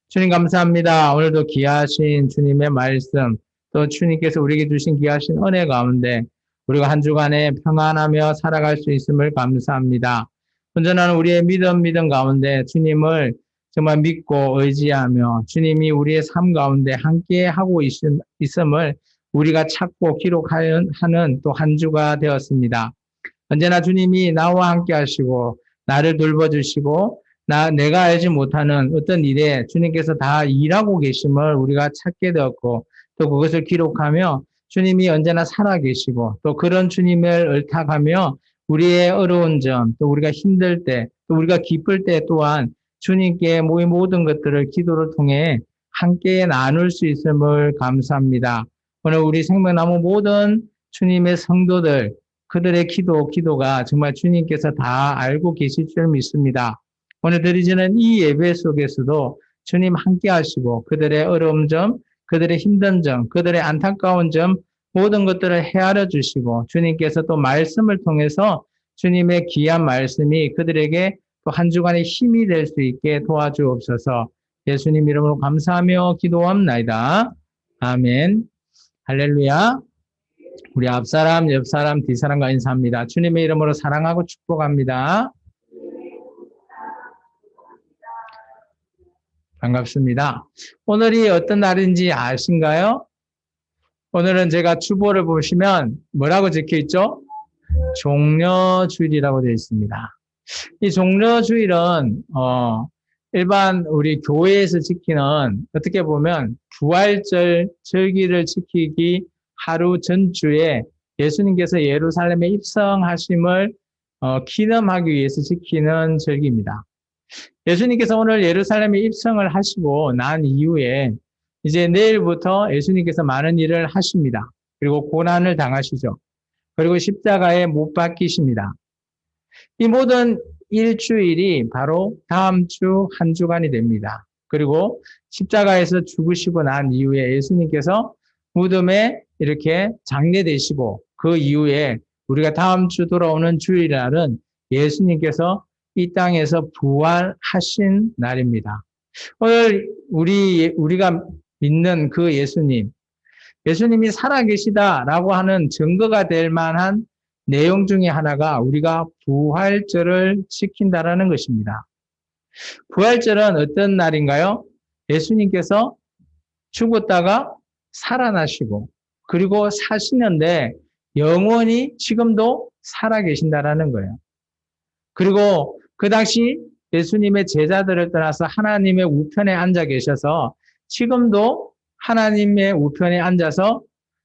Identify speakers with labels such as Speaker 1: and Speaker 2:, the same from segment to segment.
Speaker 1: 주님 감사합니다. 오늘도 귀하신 주님의 말씀, 또 주님께서 우리에게 주신 귀하신 은혜 가운데 우리가 한 주간에 평안하며 살아갈 수 있음을 감사합니다. 온전한 우리의 믿음 가운데 주님을 정말 믿고 의지하며 주님이 우리의 삶 가운데 함께 하고 있음을 우리가 찾고 기록하는 또 한 주가 되었습니다. 언제나 주님이 나와 함께 하시고 나를 돌봐주시고 내가 알지 못하는 어떤 일에 주님께서 다 일하고 계심을 우리가 찾게 되었고 또 그것을 기록하며 주님이 언제나 살아계시고 또 그런 주님을 의탁하며 우리의 어려운 점, 또 우리가 힘들 때, 또 우리가 기쁠 때 또한 주님께 모인 모든 것들을 기도를 통해 함께 나눌 수 있음을 감사합니다. 오늘 우리 생명나무 모든 주님의 성도들, 그들의 기도가 정말 주님께서 다 알고 계실 줄 믿습니다. 오늘 드리지는 이 예배 속에서도 주님 함께 하시고 그들의 어려운 점, 그들의 힘든 점, 그들의 안타까운 점 모든 것들을 헤아려 주시고 주님께서 또 말씀을 통해서 주님의 귀한 말씀이 그들에게 또 한 주간의 힘이 될 수 있게 도와주옵소서. 예수님 이름으로 감사하며 기도합나이다. 아멘. 할렐루야. 우리 앞사람, 옆사람, 뒷사람과 인사합니다. 주님의 이름으로 사랑하고 축복합니다. 반갑습니다. 오늘이 어떤 날인지 아신가요? 오늘은 제가 주보를 보시면 뭐라고 적혀 있죠? 종려주일이라고 되어 있습니다. 이 종려주일은 일반 우리 교회에서 지키는 어떻게 보면 부활절 절기를 지키기 하루 전주에 예수님께서 예루살렘에 입성하심을 기념하기 위해서 지키는 절기입니다. 예수님께서 오늘 예루살렘에 입성을 하시고 난 이후에 이제 내일부터 예수님께서 많은 일을 하십니다. 그리고 고난을 당하시죠. 그리고 십자가에 못 박히십니다. 이 모든 일주일이 바로 다음 주 한 주간이 됩니다. 그리고 십자가에서 죽으시고 난 이후에 예수님께서 무덤에 이렇게 장례되시고 그 이후에 우리가 다음 주 돌아오는 주일날은 예수님께서 이 땅에서 부활하신 날입니다. 오늘 우리가 믿는 그 예수님이 살아계시다라고 하는 증거가 될 만한 내용 중에 하나가 우리가 부활절을 지킨다라는 것입니다. 부활절은 어떤 날인가요? 예수님께서 죽었다가 살아나시고 그리고 사시는데 영원히 지금도 살아계신다라는 거예요. 그리고 그 당시 예수님의 제자들을 떠나서 하나님의 우편에 앉아 계셔서 지금도 하나님의 우편에 앉아서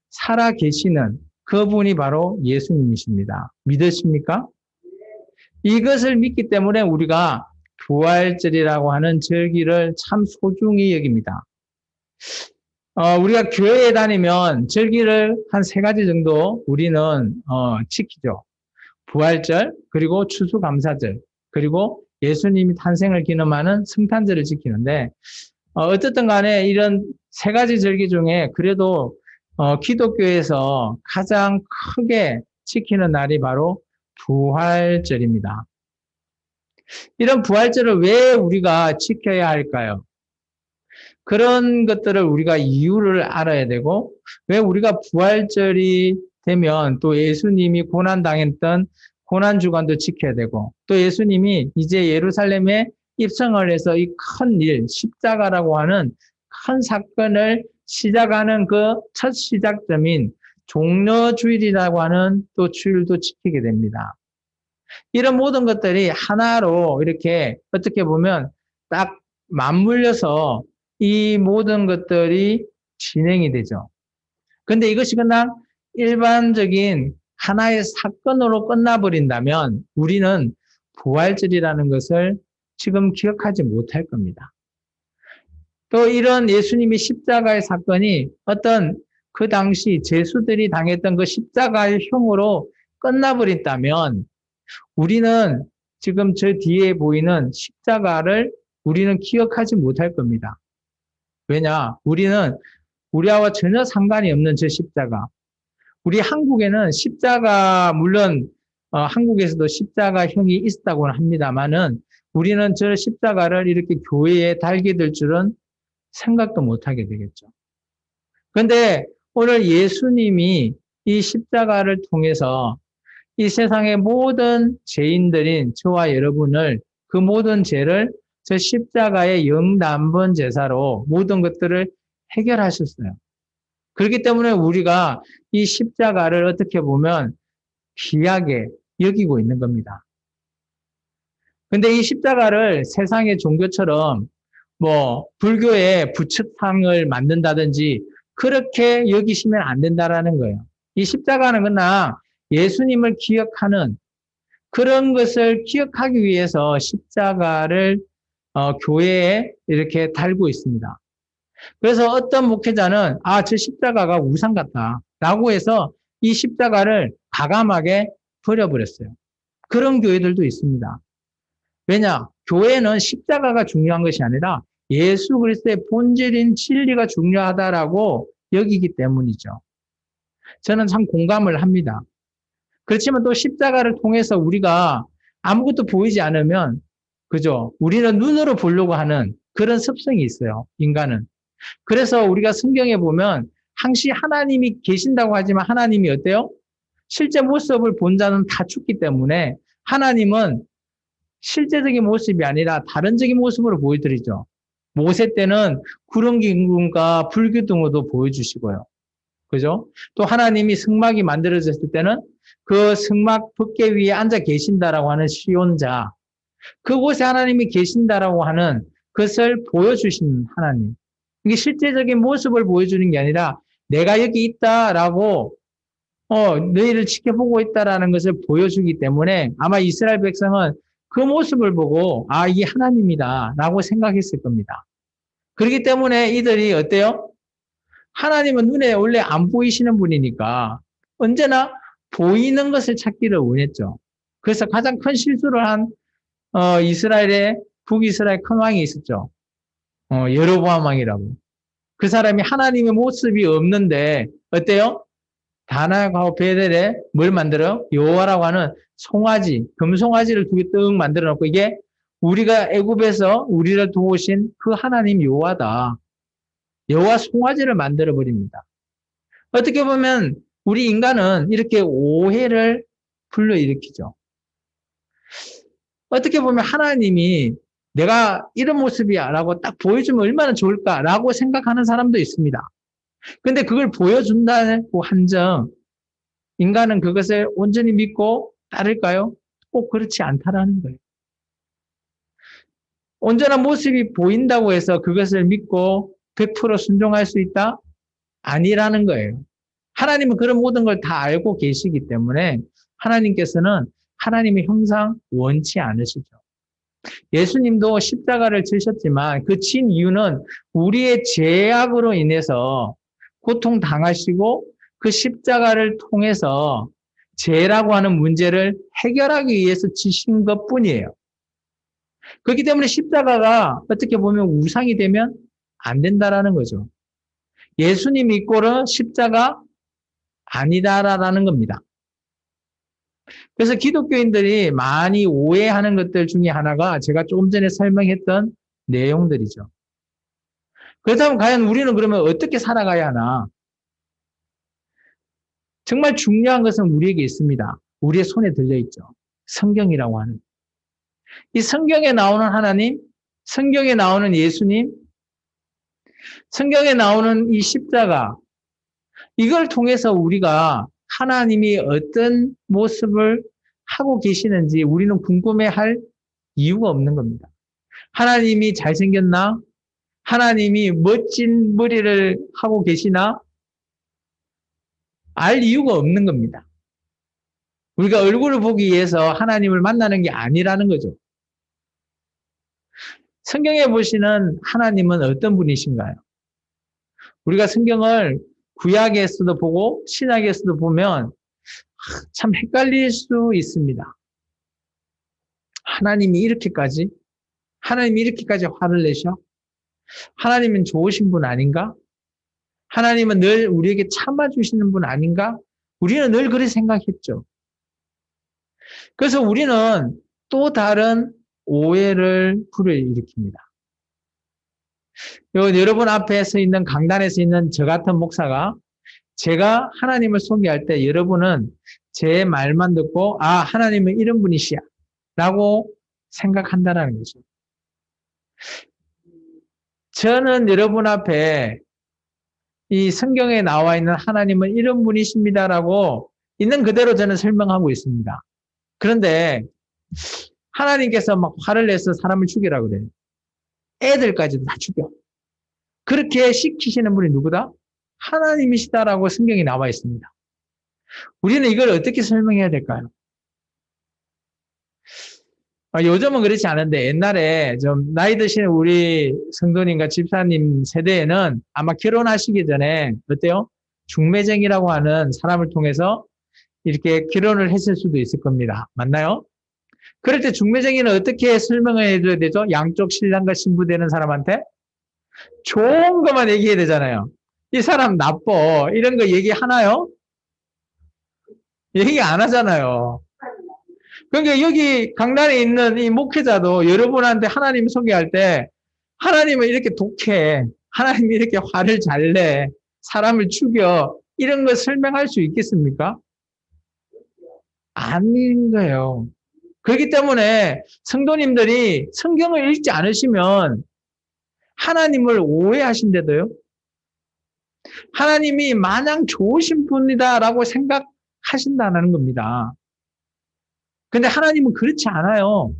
Speaker 1: 살아계시는 그분이 바로 예수님이십니다. 믿으십니까? 이것을 믿기 때문에 우리가 부활절이라고 하는 절기를 참 소중히 여깁니다. 우리가 교회에 다니면 절기를 한 3가지 정도 우리는 지키죠. 부활절, 그리고 추수감사절, 그리고 예수님이 탄생을 기념하는 성탄절을 지키는데 어쨌든 간에 이런 3가지 절기 중에 그래도 기독교에서 가장 크게 지키는 날이 바로 부활절입니다. 이런 부활절을 왜 우리가 지켜야 할까요? 그런 것들을 우리가 이유를 알아야 되고 왜 우리가 부활절이 되면 또 예수님이 고난당했던 고난주간도 지켜야 되고 또 예수님이 이제 예루살렘에 입성을 해서 이 큰 일, 십자가라고 하는 큰 사건을 시작하는 그 첫 시작점인 종려주일이라고 하는 또 주일도 지키게 됩니다. 이런 모든 것들이 하나로 이렇게 어떻게 보면 딱 맞물려서 이 모든 것들이 진행이 되죠. 근데 이것이 그냥 일반적인 하나의 사건으로 끝나버린다면 우리는 부활절이라는 것을 지금 기억하지 못할 겁니다. 또 이런 예수님이 십자가의 사건이 어떤 그 당시 제수들이 당했던 그 십자가의 흉으로 끝나버린다면 우리는 지금 저 뒤에 보이는 십자가를 우리는 기억하지 못할 겁니다. 왜냐? 우리는 우리와 전혀 상관이 없는 저 십자가. 우리 한국에는 십자가, 물론 한국에서도 십자가형이 있었다고는 합니다만은 우리는 저 십자가를 이렇게 교회에 달게 될 줄은 생각도 못하게 되겠죠. 그런데 오늘 예수님이 이 십자가를 통해서 이 세상의 모든 죄인들인 저와 여러분을 그 모든 죄를 저 십자가의 영단번 제사로 모든 것들을 해결하셨어요. 그렇기 때문에 우리가 이 십자가를 어떻게 보면 귀하게 여기고 있는 겁니다. 근데 이 십자가를 세상의 종교처럼 뭐 불교의 부처상을 만든다든지 그렇게 여기시면 안 된다라는 거예요. 이 십자가는 그러나 예수님을 기억하는 그런 것을 기억하기 위해서 십자가를 교회에 이렇게 달고 있습니다. 그래서 어떤 목회자는 저 십자가가 우상 같다라고 해서 이 십자가를 과감하게 버려버렸어요. 그런 교회들도 있습니다. 왜냐? 교회는 십자가가 중요한 것이 아니라 예수 그리스도의 본질인 진리가 중요하다라고 여기기 때문이죠. 저는 참 공감을 합니다. 그렇지만 또 십자가를 통해서 우리가 아무것도 보이지 않으면, 그죠? 우리는 눈으로 보려고 하는 그런 습성이 있어요, 인간은. 그래서 우리가 성경에 보면 항시 하나님이 계신다고 하지만 하나님이 어때요? 실제 모습을 본 자는 다 죽기 때문에 하나님은 실제적인 모습이 아니라 다른적인 모습으로 보여드리죠. 모세 때는 구름 기둥과 불기둥으로도 보여주시고요. 그죠? 또 하나님이 성막이 만들어졌을 때는 그 성막 덮개 위에 앉아 계신다라고 하는 시온자, 그곳에 하나님이 계신다라고 하는 것을 보여주신 하나님. 이게 실제적인 모습을 보여주는 게 아니라 내가 여기 있다라고 너희를 지켜보고 있다라는 것을 보여주기 때문에 아마 이스라엘 백성은 그 모습을 보고 이게 하나님이다라고 생각했을 겁니다. 그렇기 때문에 이들이 어때요? 하나님은 눈에 원래 안 보이시는 분이니까 언제나 보이는 것을 찾기를 원했죠. 그래서 가장 큰 실수를 한 이스라엘의 북이스라엘 큰 왕이 있었죠. 여로보암 왕이라고. 그 사람이 하나님의 모습이 없는데 어때요? 다나하고 베델에 뭘 만들어요? 여호와라고 하는 송아지, 금송아지를 두 개 떡 만들어 놓고 이게 우리가 애굽에서 우리를 도우신 그 하나님 여호와다. 여호와 송아지를 만들어 버립니다. 어떻게 보면 우리 인간은 이렇게 오해를 불러일으키죠. 어떻게 보면 하나님이 내가 이런 모습이야 라고 딱 보여주면 얼마나 좋을까라고 생각하는 사람도 있습니다. 근데 그걸 보여준다고 한정 인간은 그것을 온전히 믿고 따를까요? 꼭 그렇지 않다라는 거예요. 온전한 모습이 보인다고 해서 그것을 믿고 100% 순종할 수 있다? 아니라는 거예요. 하나님은 그런 모든 걸 다 알고 계시기 때문에 하나님께서는 하나님의 형상 원치 않으시죠. 예수님도 십자가를 지셨지만 그 진 이유는 우리의 죄악으로 인해서 고통당하시고 그 십자가를 통해서 죄라고 하는 문제를 해결하기 위해서 지신 것뿐이에요. 그렇기 때문에 십자가가 어떻게 보면 우상이 되면 안 된다라는 거죠. 예수님 이꼴은 십자가 아니다라는 겁니다. 그래서 기독교인들이 많이 오해하는 것들 중에 하나가 제가 조금 전에 설명했던 내용들이죠. 그렇다면 과연 우리는 그러면 어떻게 살아가야 하나? 정말 중요한 것은 우리에게 있습니다. 우리의 손에 들려있죠. 성경이라고 하는. 이 성경에 나오는 하나님, 성경에 나오는 예수님, 성경에 나오는 이 십자가, 이걸 통해서 우리가 하나님이 어떤 모습을 하고 계시는지 우리는 궁금해할 이유가 없는 겁니다. 하나님이 잘생겼나? 하나님이 멋진 머리를 하고 계시나? 알 이유가 없는 겁니다. 우리가 얼굴을 보기 위해서 하나님을 만나는 게 아니라는 거죠. 성경에 보시는 하나님은 어떤 분이신가요? 우리가 성경을 구약에서도 보고 신약에서도 보면 참 헷갈릴 수 있습니다. 하나님이 이렇게까지 화를 내셔? 하나님은 좋으신 분 아닌가? 하나님은 늘 우리에게 참아주시는 분 아닌가? 우리는 늘 그렇게 생각했죠. 그래서 우리는 또 다른 오해를 불러일으킵니다. 여러분 앞에 서 있는 강단에 서 있는 저 같은 목사가 제가 하나님을 소개할 때 여러분은 제 말만 듣고 하나님은 이런 분이시야 라고 생각한다는 거죠. 저는 여러분 앞에 이 성경에 나와 있는 하나님은 이런 분이십니다라고 있는 그대로 저는 설명하고 있습니다. 그런데 하나님께서 막 화를 내서 사람을 죽이라고 그래요. 애들까지도 다 죽여. 그렇게 시키시는 분이 누구다? 하나님이시다라고 성경에 나와 있습니다. 우리는 이걸 어떻게 설명해야 될까요? 요즘은 그렇지 않은데 옛날에 좀 나이 드신 우리 성도님과 집사님 세대에는 아마 결혼하시기 전에 어때요? 중매쟁이라고 하는 사람을 통해서 이렇게 결혼을 했을 수도 있을 겁니다. 맞나요? 그럴 때 중매쟁이는 어떻게 설명을 해줘야 되죠? 양쪽 신랑과 신부 되는 사람한테 좋은 것만 얘기해야 되잖아요. 이 사람 나빠 이런 거 얘기하나요? 얘기 안 하잖아요. 그러니까 여기 강단에 있는 이 목회자도 여러분한테 하나님 소개할 때 하나님은 이렇게 독해, 하나님이 이렇게 화를 잘 내, 사람을 죽여 이런 거 설명할 수 있겠습니까? 아닌 거예요. 그렇기 때문에 성도님들이 성경을 읽지 않으시면 하나님을 오해하신데도요. 하나님이 마냥 좋으신 분이다라고 생각하신다는 겁니다. 근데 하나님은 그렇지 않아요.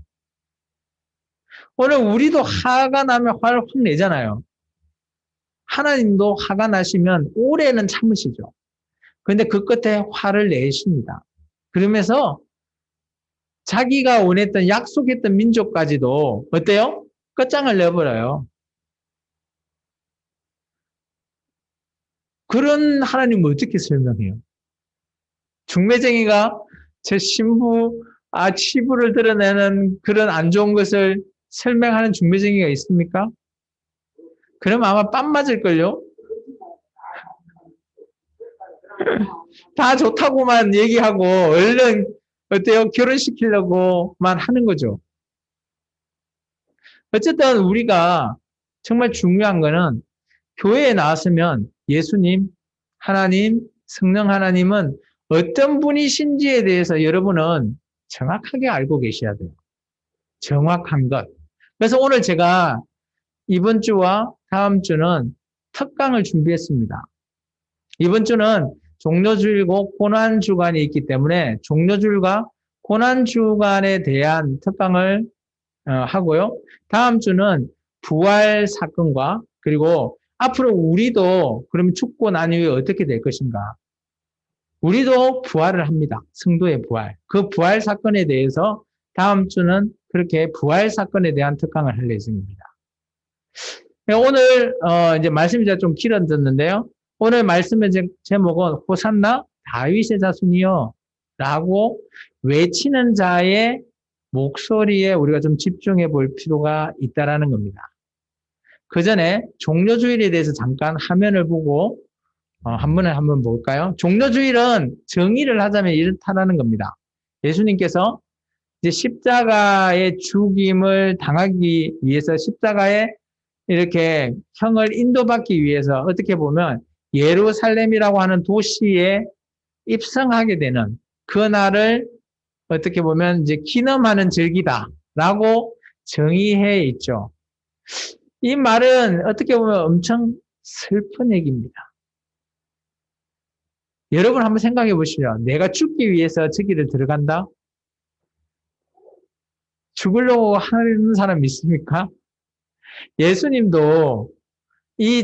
Speaker 1: 오늘 우리도 화가 나면 화를 확 내잖아요. 하나님도 화가 나시면 오래는 참으시죠. 그런데 그 끝에 화를 내십니다. 그러면서 자기가 원했던 약속했던 민족까지도 어때요? 끝장을 내버려요. 그런 하나님을 어떻게 설명해요? 중매쟁이가 제 신부 치부를 드러내는 그런 안 좋은 것을 설명하는 중매쟁이가 있습니까? 그럼 아마 빰 맞을걸요? 다 좋다고만 얘기하고 얼른 어때요? 결혼시키려고만 하는 거죠. 어쨌든 우리가 정말 중요한 거는 교회에 나왔으면 예수님, 하나님, 성령 하나님은 어떤 분이신지에 대해서 여러분은 정확하게 알고 계셔야 돼요. 정확한 것. 그래서 오늘 제가 이번 주와 다음 주는 특강을 준비했습니다. 이번 주는 종료주일고 고난주간이 있기 때문에 종료주일과 고난주간에 대한 특강을 하고요. 다음 주는 부활 사건과 그리고 앞으로 우리도 그러면 죽고 난 이후에 어떻게 될 것인가. 우리도 부활을 합니다. 성도의 부활. 그 부활 사건에 대해서 다음 주는 그렇게 부활 사건에 대한 특강을 할 예정입니다. 오늘 이제 말씀이 좀 길어졌는데요. 오늘 말씀의 제목은 호산나 다윗의 자손이요 라고 외치는 자의 목소리에 우리가 좀 집중해 볼 필요가 있다라는 겁니다. 그 전에 종료주일에 대해서 잠깐 화면을 보고 한번 볼까요? 종료주일은 정의를 하자면 이렇다라는 겁니다. 예수님께서 이제 십자가의 죽임을 당하기 위해서 십자가에 이렇게 형을 인도받기 위해서 어떻게 보면 예루살렘이라고 하는 도시에 입성하게 되는 그 날을 어떻게 보면 이제 기념하는 절기다라고 정의해 있죠. 이 말은 어떻게 보면 엄청 슬픈 얘기입니다. 여러분 한번 생각해 보시죠. 내가 죽기 위해서 저기를 들어간다? 죽으려고 하는 사람 있습니까? 예수님도 이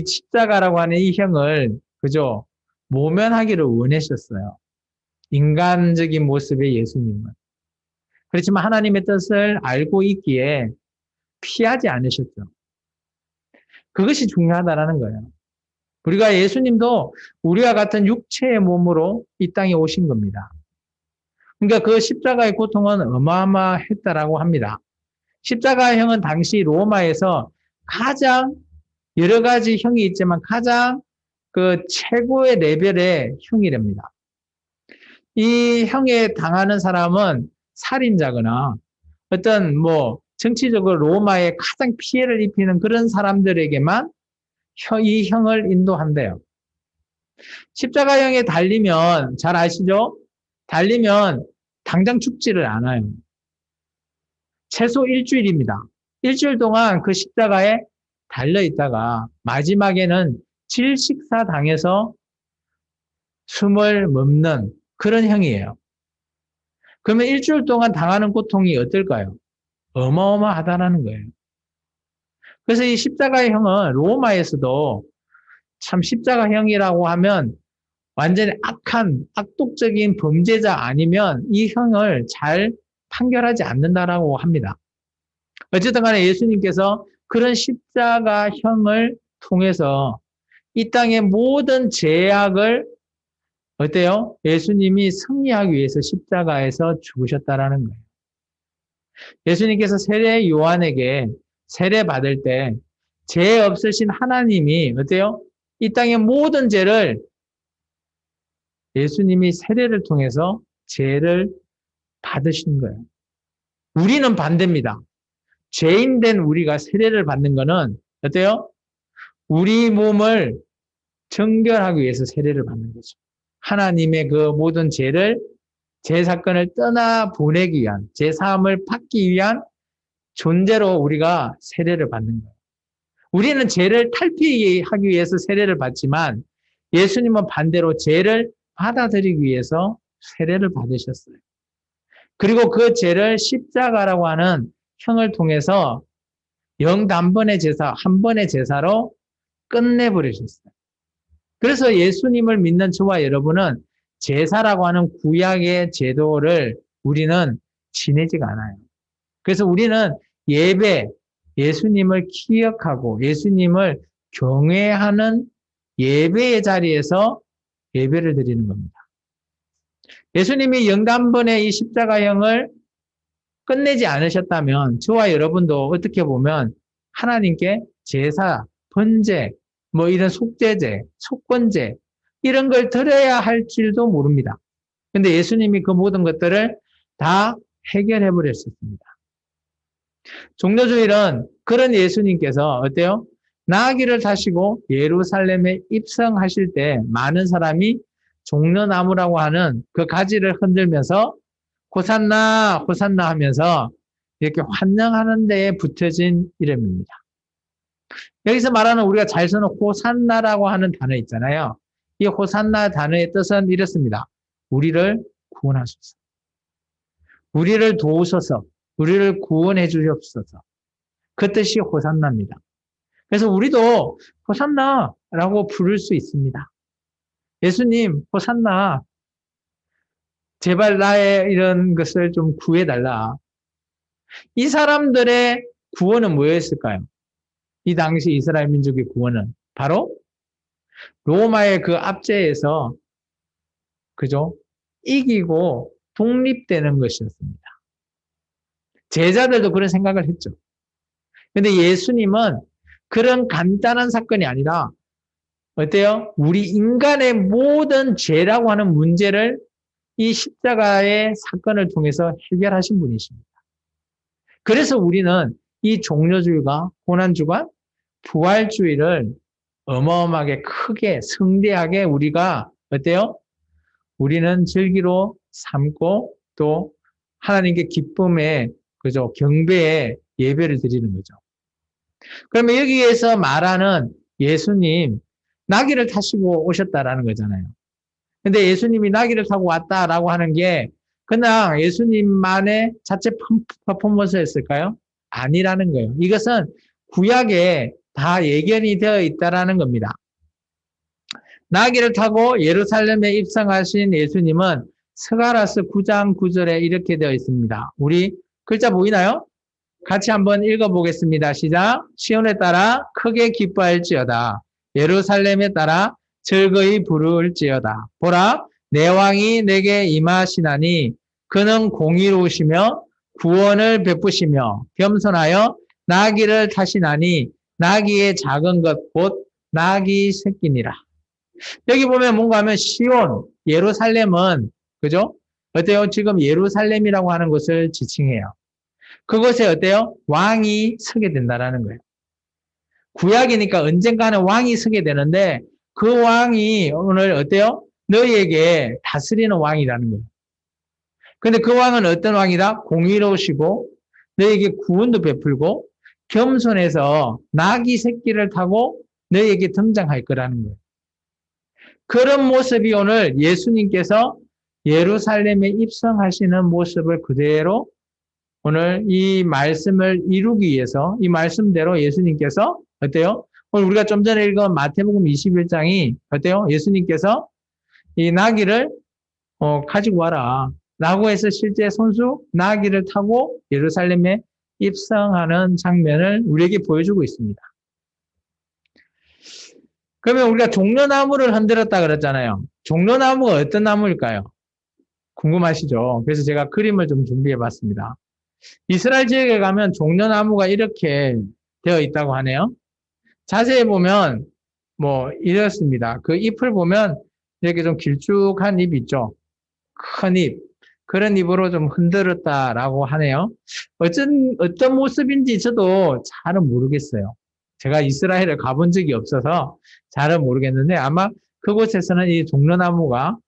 Speaker 1: 십자가라고 하는 이 형을, 그죠? 모면하기를 원하셨어요. 인간적인 모습의 예수님은. 그렇지만 하나님의 뜻을 알고 있기에 피하지 않으셨죠. 그것이 중요하다는 거예요. 우리가 예수님도 우리와 같은 육체의 몸으로 이 땅에 오신 겁니다. 그러니까 그 십자가의 고통은 어마어마했다라고 합니다. 십자가의 형은 당시 로마에서 가장 여러 가지 형이 있지만 가장 그 최고의 레벨의 형이랍니다. 이 형에 당하는 사람은 살인자거나 어떤 정치적으로 로마에 가장 피해를 입히는 그런 사람들에게만 이 형을 인도한대요. 십자가형에 달리면 잘 아시죠? 달리면 당장 죽지를 않아요. 최소 일주일입니다. 일주일 동안 그 십자가에 달려 있다가 마지막에는 질식사 당해서 숨을 멈는 그런 형이에요. 그러면 일주일 동안 당하는 고통이 어떨까요? 어마어마하다는 거예요. 그래서 이 십자가의 형은 로마에서도 참 십자가형이라고 하면 완전히 악한 악독적인 범죄자 아니면 이 형을 잘 판결하지 않는다라고 합니다. 어쨌든 간에 예수님께서 그런 십자가형을 통해서 이 땅의 모든 죄악을 어때요? 예수님이 승리하기 위해서 십자가에서 죽으셨다라는 거예요. 예수님께서 세례 요한에게 세례 받을 때 죄 없으신 하나님이 어때요? 이 땅의 모든 죄를 예수님이 세례를 통해서 죄를 받으신 거예요. 우리는 반대입니다. 죄인된 우리가 세례를 받는 거는 어때요? 우리 몸을 정결하기 위해서 세례를 받는 거죠. 하나님의 그 모든 죄를 제 사건을 떠나보내기 위한 제 사함을 받기 위한 존재로 우리가 세례를 받는 거예요. 우리는 죄를 탈피하기 위해서 세례를 받지만 예수님은 반대로 죄를 받아들이기 위해서 세례를 받으셨어요. 그리고 그 죄를 십자가라고 하는 형을 통해서 영단번의 제사, 한 번의 제사로 끝내버리셨어요. 그래서 예수님을 믿는 저와 여러분은 제사라고 하는 구약의 제도를 우리는 지내지가 않아요. 그래서 우리는 예배, 예수님을 기억하고 예수님을 경외하는 예배의 자리에서 예배를 드리는 겁니다. 예수님이 영단번의 이 십자가형을 끝내지 않으셨다면 저와 여러분도 어떻게 보면 하나님께 제사, 번제, 이런 속죄제, 속건제 이런 걸 드려야 할 줄도 모릅니다. 근데 예수님이 그 모든 것들을 다 해결해 버렸습니다. 종려주일은 그런 예수님께서 어때요? 나귀를 타시고 예루살렘에 입성하실 때 많은 사람이 종려나무라고 하는 그 가지를 흔들면서 호산나 호산나 하면서 이렇게 환영하는 데에 붙여진 이름입니다. 여기서 말하는 우리가 잘 쓰는 호산나라고 하는 단어 있잖아요. 이 호산나 단어의 뜻은 이렇습니다. 우리를 구원하소서. 우리를 도우소서. 우리를 구원해 주옵소서. 그 뜻이 호산나입니다. 그래서 우리도 호산나라고 부를 수 있습니다. 예수님, 호산나. 제발 나의 이런 것을 좀 구해달라. 이 사람들의 구원은 뭐였을까요? 이 당시 이스라엘 민족의 구원은 바로 로마의 그 압제에서 그죠? 이기고 독립되는 것이었습니다. 제자들도 그런 생각을 했죠. 근데 예수님은 그런 간단한 사건이 아니라 어때요? 우리 인간의 모든 죄라고 하는 문제를 이 십자가의 사건을 통해서 해결하신 분이십니다. 그래서 우리는 이 종려주일과 고난주가 부활주의를 어마어마하게 크게 성대하게 우리가 어때요? 우리는 즐기로 삼고 또 하나님께 기쁨에 그죠? 경배에 예배를 드리는 거죠. 그러면 여기에서 말하는 예수님 나귀를 타시고 오셨다라는 거잖아요. 근데 예수님이 나귀를 타고 왔다라고 하는 게 그냥 예수님만의 자체 퍼포먼스였을까요? 아니라는 거예요. 이것은 구약에 다 예견이 되어 있다라는 겁니다. 나귀를 타고 예루살렘에 입성하신 예수님은 스가랴서 9장 9절에 이렇게 되어 있습니다. 우리 글자 보이나요? 같이 한번 읽어보겠습니다. 시작. 시온에 따라 크게 기뻐할지어다. 예루살렘에 따라 즐거이 부를지어다. 보라, 내 왕이 내게 임하시나니 그는 공의로우시며 구원을 베푸시며 겸손하여 나귀를 타시나니 나귀의 작은 것 곧 나귀 새끼니라. 여기 보면 뭔가 하면 시온, 예루살렘은 그죠? 어때요? 지금 예루살렘이라고 하는 곳을 지칭해요. 그곳에 어때요? 왕이 서게 된다라는 거예요. 구약이니까 언젠가는 왕이 서게 되는데 그 왕이 오늘 어때요? 너희에게 다스리는 왕이라는 거예요. 근데 그 왕은 어떤 왕이다? 공의로우시고 너희에게 구원도 베풀고 겸손해서 나귀 새끼를 타고 너희에게 등장할 거라는 거예요. 그런 모습이 오늘 예수님께서 예루살렘에 입성하시는 모습을 그대로 오늘 이 말씀을 이루기 위해서 이 말씀대로 예수님께서 어때요? 오늘 우리가 좀 전에 읽은 마태복음 21장이 어때요? 예수님께서 이 나귀를 가지고 와라 라고 해서 실제 손수 나귀를 타고 예루살렘에 입성하는 장면을 우리에게 보여주고 있습니다. 그러면 우리가 종려나무를 흔들었다 그랬잖아요. 종려나무가 어떤 나무일까요? 궁금하시죠? 그래서 제가 그림을 좀 준비해 봤습니다. 이스라엘 지역에 가면 종려나무가 이렇게 되어 있다고 하네요. 자세히 보면 뭐 이렇습니다. 그 잎을 보면 이렇게 좀 길쭉한 잎 있죠. 큰 잎. 그런 잎으로 좀 흔들었다라고 하네요. 어떤 모습인지 저도 잘은 모르겠어요. 제가 이스라엘을 가본 적이 없어서 잘은 모르겠는데 아마 그곳에서는 이 종려나무가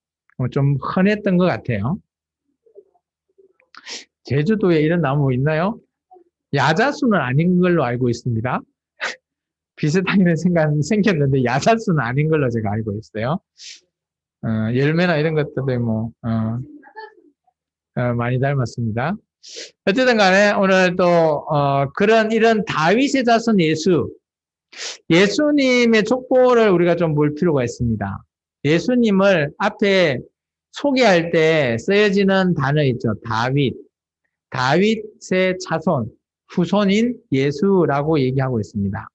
Speaker 1: 좀 흔했던 것 같아요. 제주도에 이런 나무 있나요? 야자수는 아닌 걸로 알고 있습니다. 비슷하게 생겼는데 야자수는 아닌 걸로 제가 알고 있어요. 열매나 이런 것들도 뭐 많이 닮았습니다. 어쨌든 간에 오늘 또 이런 다윗의 자손 예수님의 족보를 우리가 좀 볼 필요가 있습니다. 예수님을 앞에 소개할 때 쓰여지는 단어 있죠. 다윗의 자손, 후손인 예수라고 얘기하고 있습니다.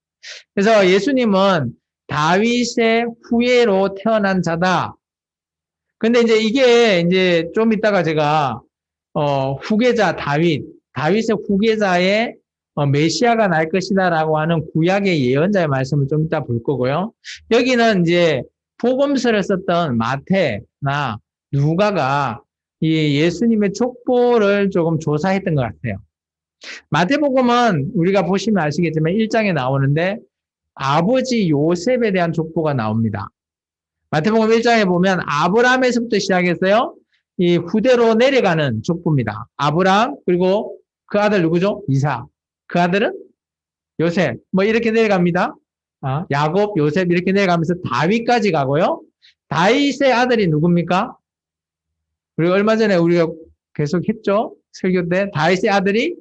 Speaker 1: 그래서 예수님은 다윗의 후예로 태어난 자다. 근데 이게 좀 이따가 제가 후계자 다윗의 후계자의 메시아가 날 것이다라고 하는 구약의 예언자의 말씀을 좀 이따 볼 거고요. 여기는 이제 복음서를 썼던 마태나 누가가 이 예수님의 족보를 조금 조사했던 것 같아요. 마태복음은 우리가 보시면 아시겠지만 1장에 나오는데 아버지 요셉에 대한 족보가 나옵니다. 마태복음 1장에 보면 아브라함에서부터 시작했어요. 이 후대로 내려가는 족보입니다. 아브라함 그리고 그 아들 누구죠? 이삭. 그 아들은 요셉. 뭐 이렇게 내려갑니다. 야곱, 요셉 이렇게 내려가면서 다윗까지 가고요. 다윗의 아들이 누굽니까? 우리가 얼마 전에 우리가 계속 했죠. 설교 때 다윗의 아들이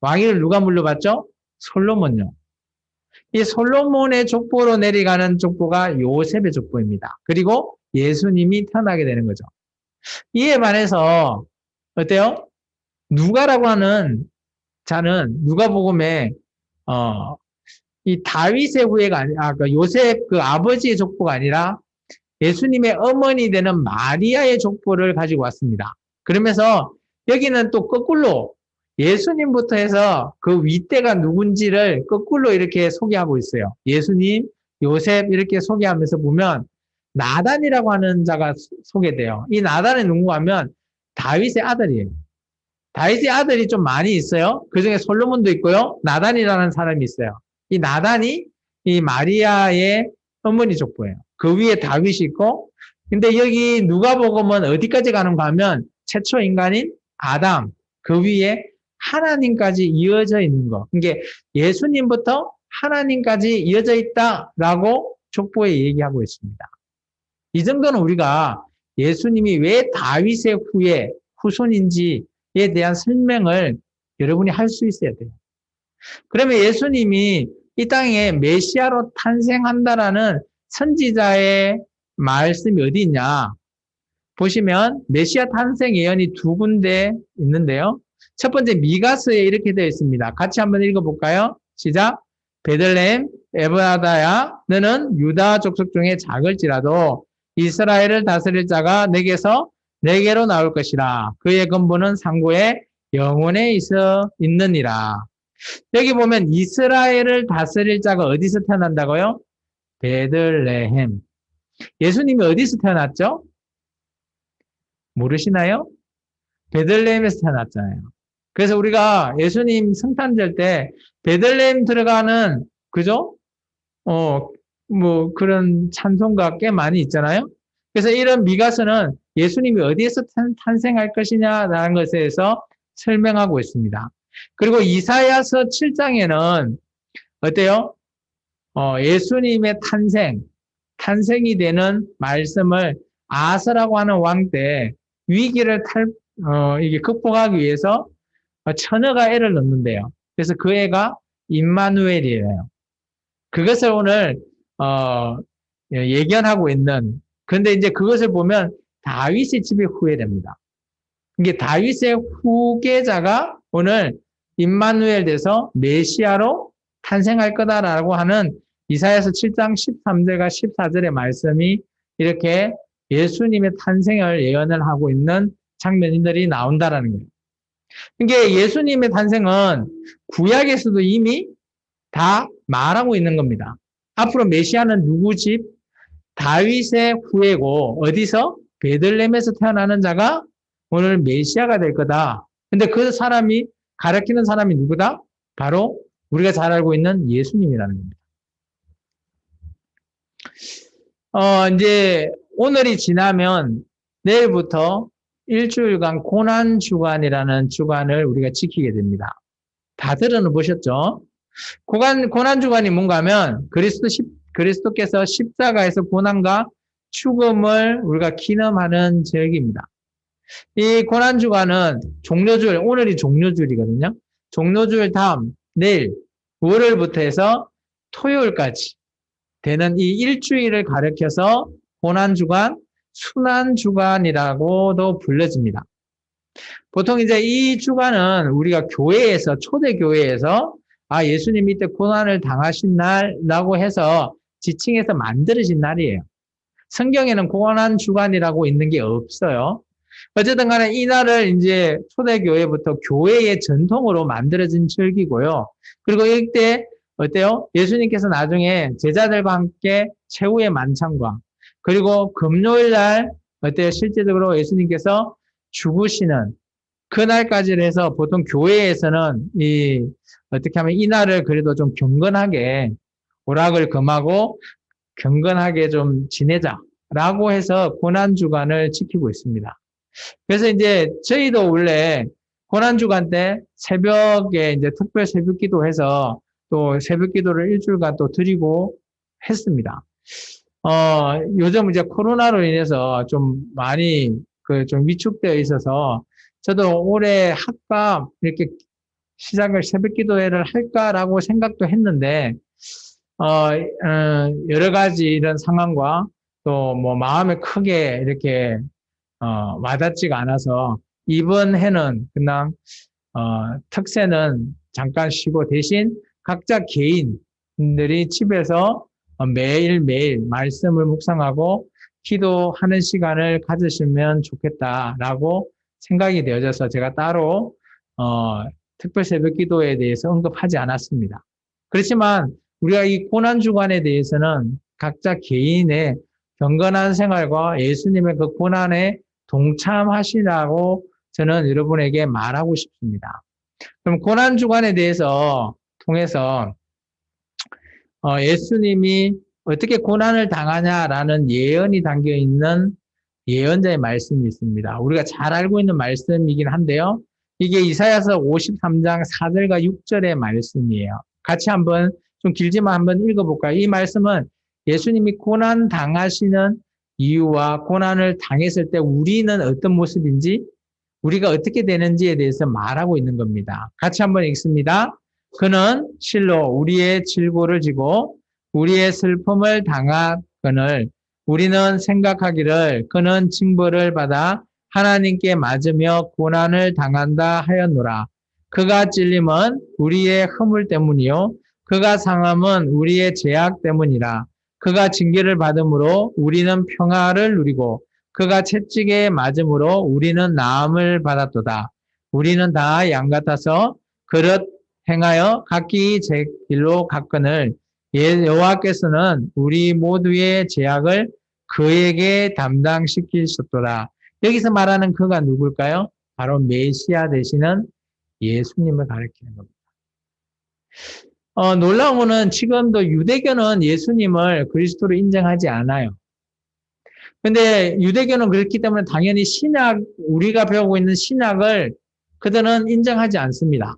Speaker 1: 왕위를 누가 물려받죠? 솔로몬요. 이 솔로몬의 족보로 내려가는 족보가 요셉의 족보입니다. 그리고 예수님이 태어나게 되는 거죠. 이에 반해서 어때요? 누가라고 하는 자는 누가복음에 이 다윗의 후예가 아니라 그 요셉 그 아버지의 족보가 아니라 예수님의 어머니 되는 마리아의 족보를 가지고 왔습니다. 그러면서 여기는 또 거꾸로 예수님부터 해서 그 윗대가 누군지를 거꾸로 이렇게 소개하고 있어요. 예수님, 요셉 이렇게 소개하면서 보면 나단이라고 하는 자가 소개돼요. 이 나단은 누군가 하면 다윗의 아들이에요. 다윗의 아들이 좀 많이 있어요. 그중에 솔로몬도 있고요. 나단이라는 사람이 있어요. 이 나단이 이 마리아의 어머니 족보예요. 그 위에 다윗이 있고, 근데 여기 누가복음은 어디까지 가는가 하면 최초 인간인 아담, 그 위에 하나님까지 이어져 있는 거. 이게 예수님부터 하나님까지 이어져 있다라고 족보에 얘기하고 있습니다. 이 정도는 우리가 예수님이 왜 다윗의 후손인지에 대한 설명을 여러분이 할 수 있어야 돼요. 그러면 예수님이 이 땅에 메시아로 탄생한다라는 선지자의 말씀이 어디 있냐? 보시면 메시아 탄생 예언이 두 군데 있는데요. 첫 번째 미가서에 이렇게 되어 있습니다. 같이 한번 읽어볼까요? 시작. 베들레헴 에브라다야 너는 유다 족속 중에 작을지라도 이스라엘을 다스릴 자가 내게로 나올 것이라. 그의 근본은 상고에 영원에 있느니라. 여기 보면 이스라엘을 다스릴 자가 어디서 태어난다고요? 베들레헴. 예수님이 어디서 태어났죠? 모르시나요? 베들레헴에서 태어났잖아요. 그래서 우리가 예수님 성탄절 때 베들레헴 들어가는, 그죠? 뭐 그런 찬송가 꽤 많이 있잖아요. 그래서 이런 미가서는 예수님이 어디에서 탄생할 것이냐라는 것에 대해서 설명하고 있습니다. 그리고 이사야서 7장에는 어때요? 예수님의 탄생이 되는 말씀을 아서라고 하는 왕 때 위기를 이게 극복하기 위해서 처녀가 애를 낳는데요. 그래서 그 애가 임마누엘이에요. 그것을 오늘 예견하고 있는. 그런데 이제 그것을 보면 다윗의 집이 후예됩니다. 이게 다윗의 후계자가 오늘 임마누엘 돼서 메시아로 탄생할 거다라고 하는 이사야서 7장 13절과 14절의 말씀이 이렇게 예수님의 탄생을 예언을 하고 있는 장면들이 나온다라는 거예요. 이게 예수님의 탄생은 구약에서도 이미 다 말하고 있는 겁니다. 앞으로 메시아는 누구 집? 다윗의 후예고 어디서? 베들레헴에서 태어나는 자가 오늘 메시아가 될 거다. 근데 그 사람이 가르치는 사람이 누구다? 바로 우리가 잘 알고 있는 예수님이라는 겁니다. 이제 오늘이 지나면 내일부터 일주일간 고난주간이라는 주간을 우리가 지키게 됩니다. 다 들어보셨죠? 고난주간이 뭔가 하면 그리스도께서 십자가에서 고난과 죽음을 우리가 기념하는 절기입니다. 이 고난주간은 종료주일, 오늘이 종료주일이거든요. 종료주일 다음, 내일, 월요일부터 해서 토요일까지 되는 이 일주일을 가리켜서 고난주간, 순환주간이라고도 불려집니다. 보통 이제 이 주간은 우리가 교회에서, 초대교회에서 예수님이 이때 고난을 당하신 날이라고 해서 지칭해서 만들어진 날이에요. 성경에는 고난주간이라고 있는 게 없어요. 어쨌든 간에 이 날을 이제 초대교회부터 교회의 전통으로 만들어진 절기고요. 그리고 이때 어때요? 예수님께서 나중에 제자들과 함께 최후의 만찬과 그리고 금요일 날 어때요? 실제적으로 예수님께서 죽으시는 그날까지 해서 보통 교회에서는 어떻게 하면 이 날을 그래도 좀 경건하게 오락을 금하고 경건하게 좀 지내자라고 해서 고난주간을 지키고 있습니다. 그래서 이제 저희도 원래 고난주간 때 새벽에 이제 특별 새벽 기도해서 또 새벽 기도를 일주일간 또 드리고 했습니다. 요즘 이제 코로나로 인해서 좀 많이 좀 위축되어 있어서 저도 올해 학과 이렇게 시작을 새벽 기도회를 할까라고 생각도 했는데, 여러 가지 이런 상황과 또 뭐 마음에 크게 이렇게 와닿지가 않아서 이번 해는 그냥 특세는 잠깐 쉬고 대신 각자 개인들이 집에서 매일매일 말씀을 묵상하고 기도하는 시간을 가지시면 좋겠다라고 생각이 되어져서 제가 따로 특별 새벽 기도에 대해서 언급하지 않았습니다. 그렇지만 우리가 이 고난주간에 대해서는 각자 개인의 경건한 생활과 예수님의 그 고난에 동참하시라고 저는 여러분에게 말하고 싶습니다. 그럼 고난주간에 대해서 통해서 예수님이 어떻게 고난을 당하냐라는 예언이 담겨있는 예언자의 말씀이 있습니다. 우리가 잘 알고 있는 말씀이긴 한데요. 이게 이사야서 53장 4절과 6절의 말씀이에요. 같이 한번 좀 길지만 한번 읽어볼까요? 이 말씀은 예수님이 고난 당하시는 이유와 고난을 당했을 때 우리는 어떤 모습인지 우리가 어떻게 되는지에 대해서 말하고 있는 겁니다. 같이 한번 읽습니다. 그는 실로 우리의 질고를 지고 우리의 슬픔을 당하거늘 우리는 생각하기를 그는 징벌을 받아 하나님께 맞으며 고난을 당한다 하였노라. 그가 찔림은 우리의 허물 때문이요 그가 상함은 우리의 죄악 때문이라. 그가 징계를 받음으로 우리는 평화를 누리고 그가 채찍에 맞음으로 우리는 나음을 받았도다. 우리는 다 양 같아서 그릇 행하여 각기 제 길로 갔거늘 여호와께서는 우리 모두의 죄악을 그에게 담당시키셨도다. 여기서 말하는 그가 누굴까요? 바로 메시아 되시는 예수님을 가리키는 겁니다. 놀라운 거는 지금도 유대교는 예수님을 그리스도로 인정하지 않아요. 근데 유대교는 그렇기 때문에 당연히 신약, 우리가 배우고 있는 신약을 그들은 인정하지 않습니다.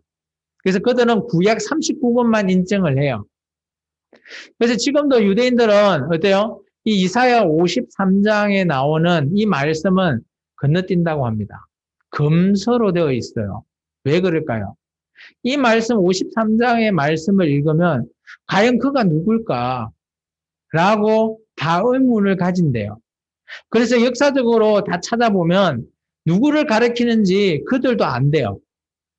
Speaker 1: 그래서 그들은 구약 39권만 인정을 해요. 그래서 지금도 유대인들은 어때요? 이 이사야 53장에 나오는 이 말씀은 건너뛴다고 합니다. 금서로 되어 있어요. 왜 그럴까요? 이 말씀 53장의 말씀을 읽으면 과연 그가 누굴까? 라고 다 의문을 가진대요. 그래서 역사적으로 다 찾아보면 누구를 가리키는지 그들도 안 돼요.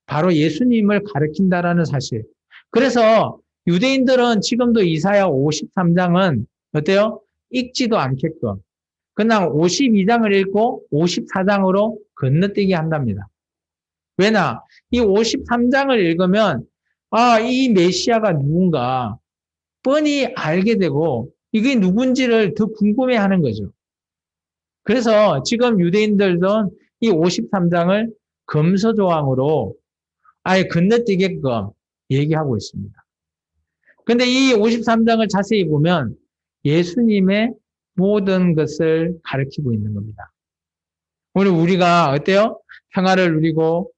Speaker 1: 바로 예수님을 가리킨다라는 사실. 그래서 유대인들은 지금도 이사야 53장은 어때요? 읽지도 않게끔 그냥 52장을 읽고 54장으로 건너뛰게 한답니다. 왜냐? 이 53장을 읽으면 이 메시아가 누군가 뻔히 알게 되고 이게 누군지를 더 궁금해하는 거죠. 그래서 지금 유대인들도 이 53장을 금서조항으로 아예 건너뛰게끔 얘기하고 있습니다. 근데 이 53장을 자세히 보면 예수님의 모든 것을 가리키고 있는 겁니다. 오늘 우리가 어때요? 평화를 누리고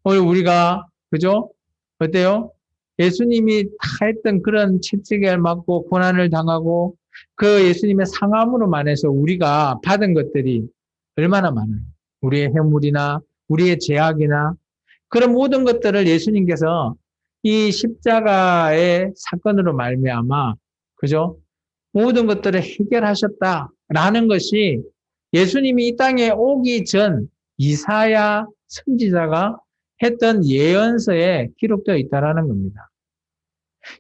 Speaker 1: 오늘 우리가 그죠? 어때요? 예수님이 다 했던 그런 채찍을 맞고 고난을 당하고 그 예수님의 상함으로만 해서 우리가 받은 것들이 얼마나 많아요. 우리의 해물이나 우리의 죄악이나 그런 모든 것들을 예수님께서 이 십자가의 사건으로 말미암아 그죠? 모든 것들을 해결하셨다라는 것이 예수님이 이 땅에 오기 전 이사야 선지자가 했던 예언서에 기록되어 있다라는 겁니다.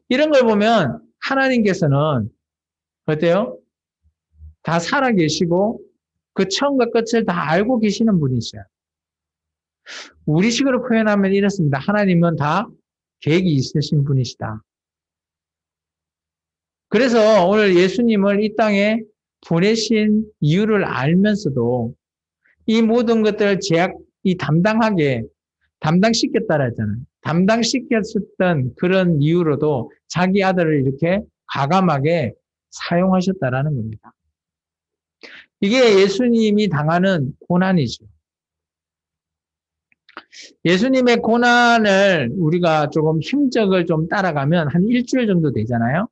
Speaker 1: 이런 걸 보면 하나님께서는 어때요? 다 살아계시고 그 처음과 끝을 다 알고 계시는 분이셔요. 우리식으로 표현하면 이렇습니다. 하나님은 다 계획이 있으신 분이시다. 그래서 오늘 예수님을 이 땅에 보내신 이유를 알면서도 이 모든 것들을 담당시켰다라 했잖아요. 담당시켰었던 그런 이유로도 자기 아들을 이렇게 과감하게 사용하셨다라는 겁니다. 이게 예수님이 당하는 고난이죠. 예수님의 고난을 우리가 조금 힘적을 좀 따라가면 한 일주일 정도 되잖아요.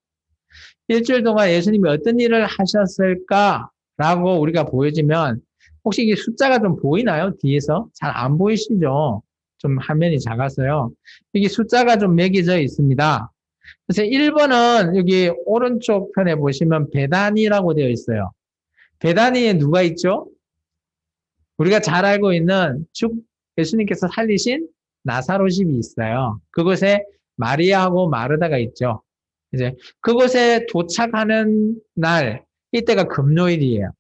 Speaker 1: 일주일 동안 예수님이 어떤 일을 하셨을까라고 우리가 보여지면 혹시 이게 숫자가 좀 보이나요? 뒤에서? 잘 안 보이시죠? 좀 화면이 작아서요. 여기 숫자가 좀 매겨져 있습니다. 그래서 1번은 여기 오른쪽 편에 보시면 베다니라고 되어 있어요. 베다니에 누가 있죠? 우리가 잘 알고 있는 예수님께서 살리신 나사로 집이 있어요. 그곳에 마리아하고 마르다가 있죠. 이제 그곳에 도착하는 날, 이때가 금요일이에요.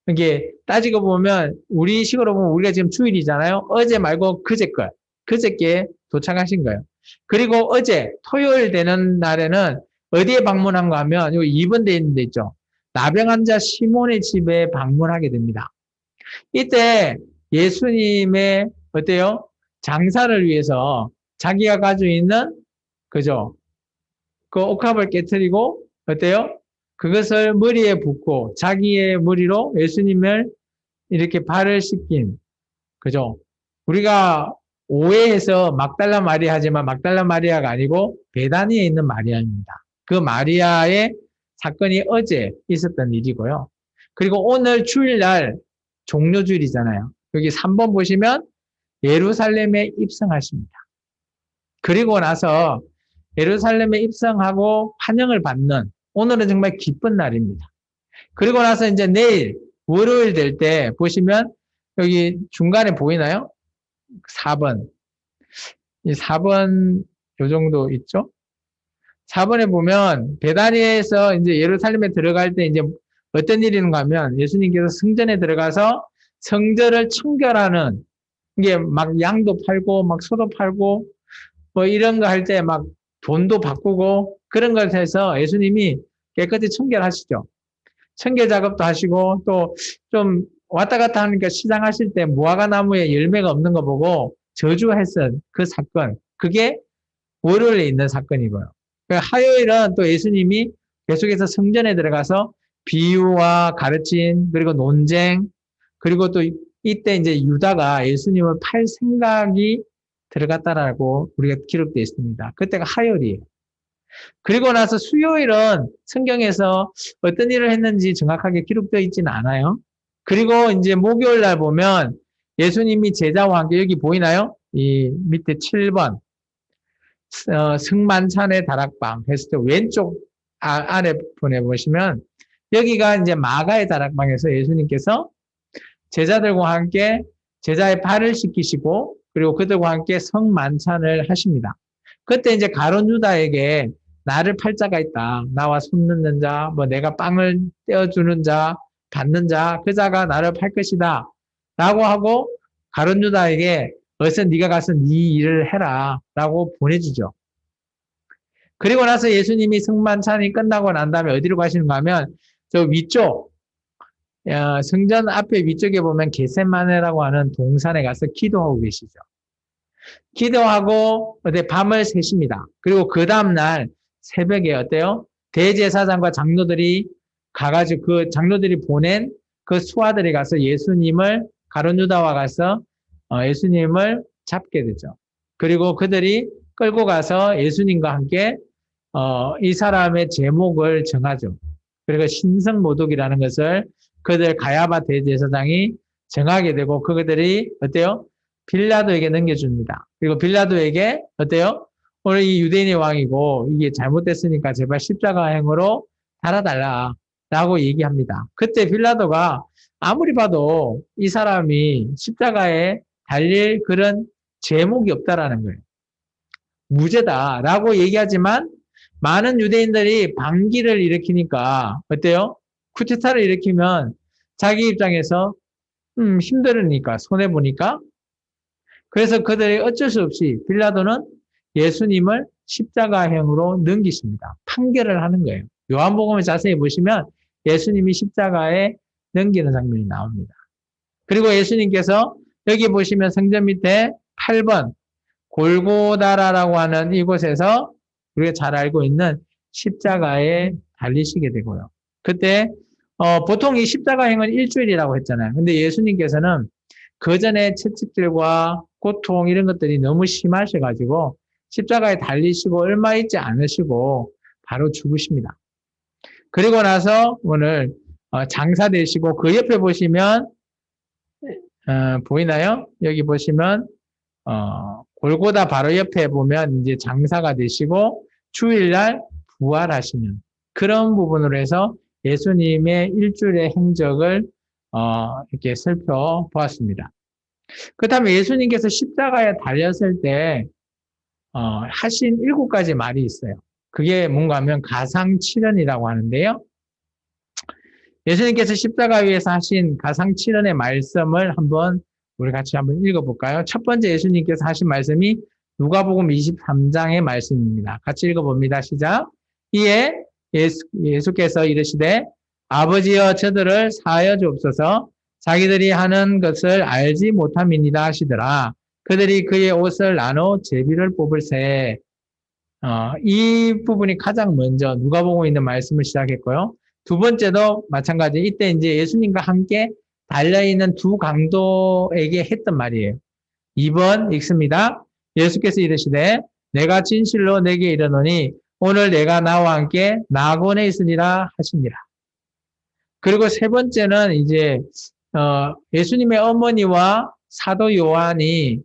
Speaker 1: 이게 따지고 보면 우리 식으로 보면 우리가 지금 주일이잖아요. 어제 말고 그저께 도착하신 거예요. 그리고 어제 토요일 되는 날에는 어디에 방문한가 하면 여기 2번 돼 있는 데 있죠. 나병 환자 시몬의 집에 방문하게 됩니다. 이때 예수님의 어때요? 장사를 위해서 자기가 가지고 있는 그죠? 그 옥합을 깨트리고 어때요? 그것을 머리에 붓고 자기의 머리로 예수님을 이렇게 발을 씻긴 그죠? 우리가 오해해서 막달라 마리아 하지만 막달라 마리아가 아니고 베다니에 있는 마리아입니다. 그 마리아의 사건이 어제 있었던 일이고요. 그리고 오늘 주일날 종료주일이잖아요. 여기 3번 보시면 예루살렘에 입성하십니다. 그리고 나서 예루살렘에 입성하고 환영을 받는 오늘은 정말 기쁜 날입니다. 그리고 나서 이제 내일 월요일 될 때 보시면 여기 중간에 보이나요? 4번. 이 4번 요 정도 있죠? 4번에 보면 베다니에서 이제 예루살렘에 들어갈 때 이제 어떤 일이 있는가 하면 예수님께서 성전에 들어가서 성전을 청결하는 이게 막 양도 팔고 막 소도 팔고 뭐 이런 거 할 때 막 돈도 바꾸고 그런 걸 해서 예수님이 깨끗이 청결하시죠. 청결 작업도 하시고 또 좀 왔다 갔다 하니까 시장 하실 때 무화과 나무에 열매가 없는 거 보고 저주했던 그 사건, 그게 월요일에 있는 사건이고요. 화요일은 또 예수님이 계속해서 성전에 들어가서 비유와 가르침, 그리고 논쟁, 그리고 또 이때 이제 유다가 예수님을 팔 생각이 들어갔다라고 우리가 기록되어 있습니다. 그때가 화요일이에요. 그리고 나서 수요일은 성경에서 어떤 일을 했는지 정확하게 기록되어 있지는 않아요. 그리고 이제 목요일 날 보면 예수님이 제자와 함께 여기 보이나요? 이 밑에 7번 승만찬의 다락방 했을 때 왼쪽 아래 보내보시면 여기가 이제 마가의 다락방에서 예수님께서 제자들과 함께 제자의 발을 씻기시고 그리고 그들과 함께 성만찬을 하십니다. 그때 이제 가룟 유다에게 나를 팔 자가 있다. 나와 손 넣는 자, 뭐 내가 빵을 떼어주는 자, 받는 자, 그 자가 나를 팔 것이다. 라고 하고 가룟 유다에게 어서 네가 가서 네 일을 해라. 라고 보내주죠. 그리고 나서 예수님이 성만찬이 끝나고 난 다음에 어디로 가시는가 하면 저 위쪽 성전 앞에 위쪽에 보면 겟세마네라고 하는 동산에 가서 기도하고 계시죠. 기도하고 밤을 새십니다. 그리고 그 다음날 새벽에 어때요? 대제사장과 장로들이 가가지고 그 장로들이 보낸 그 수하들이 가서 예수님을 가룟 유다와 가서 예수님을 잡게 되죠. 그리고 그들이 끌고 가서 예수님과 함께 이 사람의 제목을 정하죠. 그리고 신성모독이라는 것을 그들 가야바 대제사장이 정하게 되고 그들이 어때요? 빌라도에게 넘겨줍니다. 그리고 빌라도에게 어때요? 오늘 이 유대인의 왕이고 이게 잘못됐으니까 제발 십자가행으로 달아달라 라고 얘기합니다. 그때 빌라도가 아무리 봐도 이 사람이 십자가에 달릴 그런 제목이 없다라는 거예요. 무죄다라고 얘기하지만 많은 유대인들이 반기를 일으키니까 어때요? 쿠데타를 일으키면 자기 입장에서 힘들으니까 손해보니까 그래서 그들이 어쩔 수 없이 빌라도는 예수님을 십자가형으로 넘기십니다. 판결을 하는 거예요. 요한복음을 자세히 보시면 예수님이 십자가에 넘기는 장면이 나옵니다. 그리고 예수님께서 여기 보시면 성전 밑에 8번 골고다라라고 하는 이곳에서 우리가 잘 알고 있는 십자가에 달리시게 되고요. 그때 보통 이 십자가행은 일주일이라고 했잖아요. 근데 예수님께서는 그 전에 채찍질과 고통 이런 것들이 너무 심하셔가지고 십자가에 달리시고 얼마 있지 않으시고 바로 죽으십니다. 그리고 나서 오늘 장사되시고 그 옆에 보시면 보이나요? 여기 보시면 골고다 바로 옆에 보면 이제 장사가 되시고 주일날 부활하시는 그런 부분으로 해서 예수님의 일주일의 행적을 이렇게 살펴보았습니다. 그렇다면 예수님께서 십자가에 달렸을 때 하신 7가지 말이 있어요. 그게 뭔가 하면 가상칠언이라고 하는데요. 예수님께서 십자가 위에서 하신 가상칠언의 말씀을 우리 같이 한번 읽어볼까요? 첫 번째 예수님께서 하신 말씀이 누가복음 23장의 말씀입니다. 같이 읽어봅니다. 시작. 이에 예수께서 이르시되 아버지여 저들을 사하여 주옵소서 자기들이 하는 것을 알지 못함이니라 하시더라. 그들이 그의 옷을 나눠 제비를 뽑을세. 이 부분이 가장 먼저 누가복음에 있는 말씀을 시작했고요. 두 번째도 마찬가지. 이때 이제 예수님과 함께 달려있는 두 강도에게 했던 말이에요. 2번 읽습니다. 예수께서 이르시되 내가 진실로 내게 이르노니 오늘 내가 나와 함께 낙원에 있으리라 하시니라. 그리고 세 번째는 이제 예수님의 어머니와 사도 요한이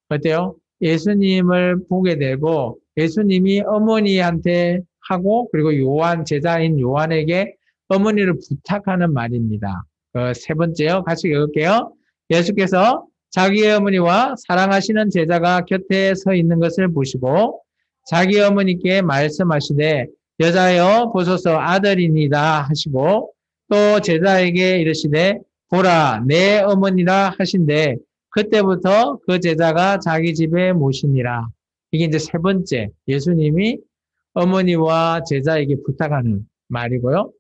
Speaker 1: 어때요? 예수님을 보게 되고 예수님이 어머니한테 하고 그리고 요한 제자인 요한에게 어머니를 부탁하는 말입니다. 세 번째요. 같이 읽을게요. 예수께서 자기의 어머니와 사랑하시는 제자가 곁에 서 있는 것을 보시고 자기 어머니께 말씀하시되 여자여 보소서 아들이니다 하시고 또 제자에게 이르시되 보라 내 어머니라 하신대 그때부터 그 제자가 자기 집에 모시니라. 이게 이제 세 번째 예수님이 어머니와 제자에게 부탁하는 말이고요.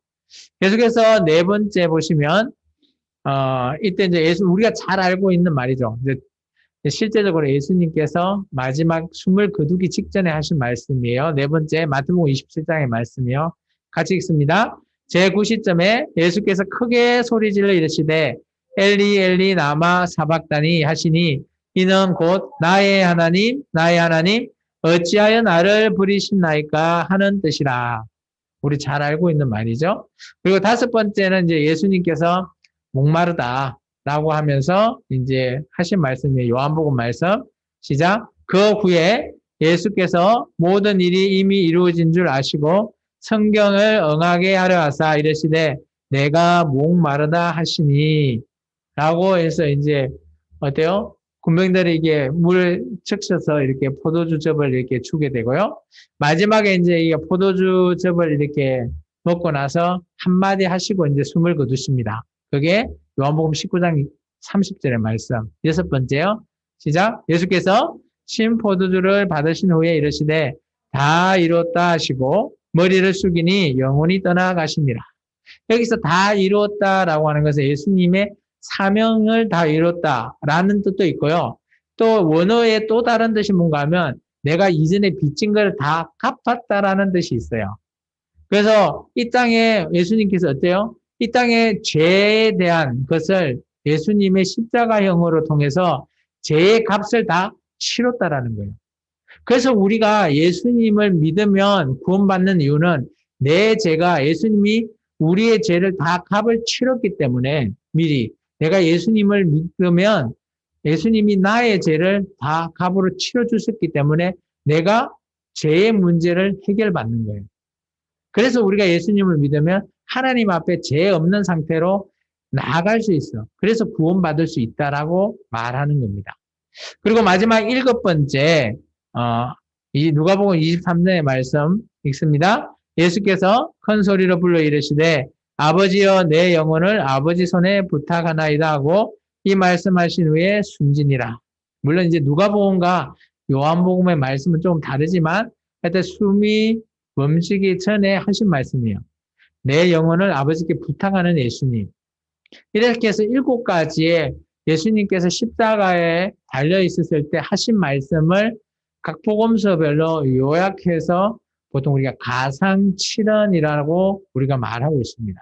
Speaker 1: 계속해서 네 번째 보시면 이때 이제 우리가 잘 알고 있는 말이죠. 이제 실제적으로 예수님께서 마지막 숨을 거두기 직전에 하신 말씀이에요. 네 번째 마태복음 27장의 말씀이요. 같이 읽습니다. 제9시점에 예수께서 크게 소리질러 이르시되 엘리 엘리 나마 사박다니 하시니 이는 곧 나의 하나님 나의 하나님 어찌하여 나를 부리십나이까 하는 뜻이라. 우리 잘 알고 있는 말이죠. 그리고 다섯 번째는 이제 예수님께서 목마르다 라고 하면서 이제 하신 말씀이에요. 요한복음 말씀. 시작. 그 후에 예수께서 모든 일이 이미 이루어진 줄 아시고 성경을 응하게 하려 하사 이르시되 내가 목마르다 하시니 라고 해서 이제 어때요? 군병들에게 물을 적셔서 이렇게 포도주즙을 이렇게 주게 되고요. 마지막에 이제 이 포도주즙을 이렇게 먹고 나서 한마디 하시고 이제 숨을 거두십니다. 그게 요한복음 19장 30절의 말씀. 여섯 번째요. 시작. 예수께서 신 포도주를 받으신 후에 이르시되 다 이뤘다 하시고 머리를 숙이니 영혼이 떠나가시니라. 여기서 다 이뤘다라고 하는 것은 예수님의 사명을 다 이뤘다라는 뜻도 있고요. 또 원어의 또 다른 뜻이 뭔가 하면 내가 이전에 빚진 걸 다 갚았다라는 뜻이 있어요. 그래서 이 땅에 예수님께서 어때요? 이 땅의 죄에 대한 것을 예수님의 십자가형으로 통해서 죄의 값을 다 치렀다라는 거예요. 그래서 우리가 예수님을 믿으면 구원받는 이유는 내 죄가 예수님이 우리의 죄를 다 값을 치렀기 때문에 미리 내가 예수님을 믿으면 예수님이 나의 죄를 다 값으로 치러주셨기 때문에 내가 죄의 문제를 해결받는 거예요. 그래서 우리가 예수님을 믿으면 하나님 앞에 죄 없는 상태로 나아갈 수 있어. 그래서 구원받을 수 있다라고 말하는 겁니다. 그리고 마지막 일곱 번째, 이 누가복음 23장의 말씀 읽습니다. 예수께서 큰 소리로 불러 이르시되 아버지여 내 영혼을 아버지 손에 부탁하나이다 하고 이 말씀하신 후에 숨지니라. 물론 이제 누가복음과 요한복음의 말씀은 조금 다르지만 하여튼 숨이 멈추기 전에 하신 말씀이에요. 내 영혼을 아버지께 부탁하는 예수님. 이렇게 해서 일곱 가지의 예수님께서 십자가에 달려 있었을 때 하신 말씀을 각 복음서별로 요약해서 보통 우리가 가상칠언이라고 우리가 말하고 있습니다.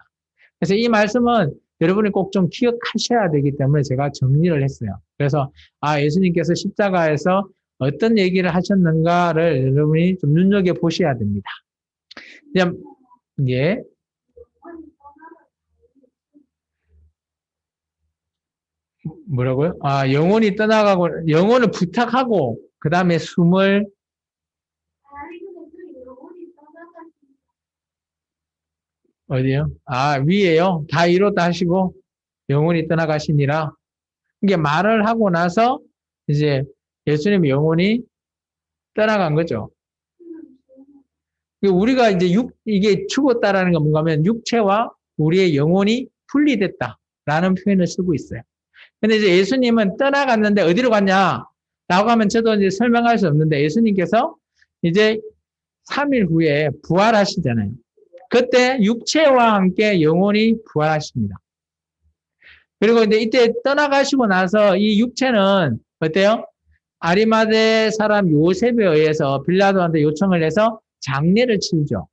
Speaker 1: 그래서 이 말씀은 여러분이 꼭 좀 기억하셔야 되기 때문에 제가 정리를 했어요. 그래서 예수님께서 십자가에서 어떤 얘기를 하셨는가를 여러분이 좀 눈여겨보셔야 됩니다. 예. 뭐라고요? 영혼이 떠나가고, 영혼을 부탁하고, 그 다음에 숨을, 어디요? 위에요? 다 이뤘다 하시고, 영혼이 떠나가시니라. 이게 말을 하고 나서, 이제 예수님의 영혼이 떠나간 거죠. 우리가 이제 이게 죽었다라는 건 뭔가 하면 육체와 우리의 영혼이 분리됐다라는 표현을 쓰고 있어요. 근데 이제 예수님은 떠나갔는데 어디로 갔냐? 라고 하면 저도 이제 설명할 수 없는데 예수님께서 이제 3일 후에 부활하시잖아요. 그때 육체와 함께 영혼이 부활하십니다. 그리고 이제 이때 떠나가시고 나서 이 육체는 어때요? 아리마대 사람 요셉에 의해서 빌라도한테 요청을 해서 장례를 치르죠.